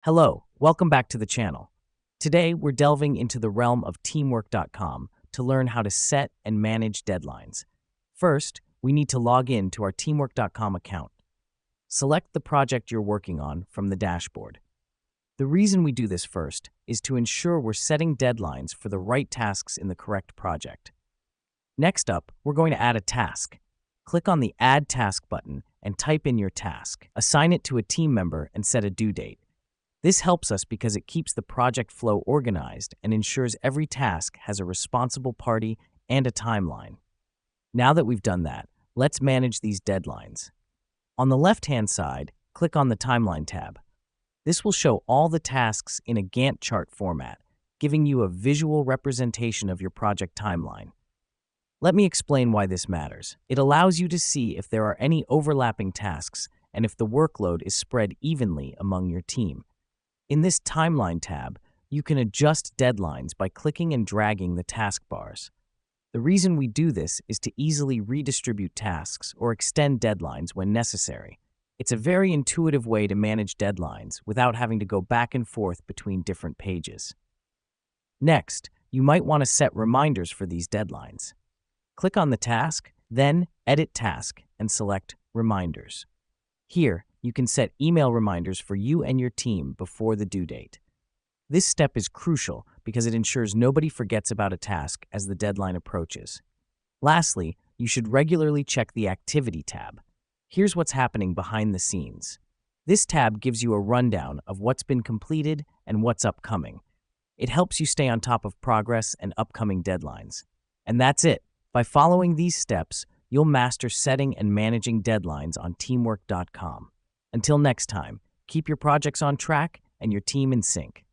Hello, welcome back to the channel. Today, we're delving into the realm of teamwork.com to learn how to set and manage deadlines. First, we need to log in to our teamwork.com account. Select the project you're working on from the dashboard. The reason we do this first is to ensure we're setting deadlines for the right tasks in the correct project. Next up, we're going to add a task. Click on the Add Task button and type in your task. Assign it to a team member and set a due date. This helps us because it keeps the project flow organized and ensures every task has a responsible party and a timeline. Now that we've done that, let's manage these deadlines. On the left-hand side, click on the Timeline tab. This will show all the tasks in a Gantt chart format, giving you a visual representation of your project timeline. Let me explain why this matters. It allows you to see if there are any overlapping tasks and if the workload is spread evenly among your team. In this Timeline tab, you can adjust deadlines by clicking and dragging the taskbars. The reason we do this is to easily redistribute tasks or extend deadlines when necessary. It's a very intuitive way to manage deadlines without having to go back and forth between different pages. Next, you might want to set reminders for these deadlines. Click on the task, then Edit Task and select Reminders. Here, you can set email reminders for you and your team before the due date. This step is crucial because it ensures nobody forgets about a task as the deadline approaches. Lastly, you should regularly check the Activity tab. Here's what's happening behind the scenes. This tab gives you a rundown of what's been completed and what's upcoming. It helps you stay on top of progress and upcoming deadlines. And that's it. By following these steps, you'll master setting and managing deadlines on teamwork.com. Until next time, keep your projects on track and your team in sync.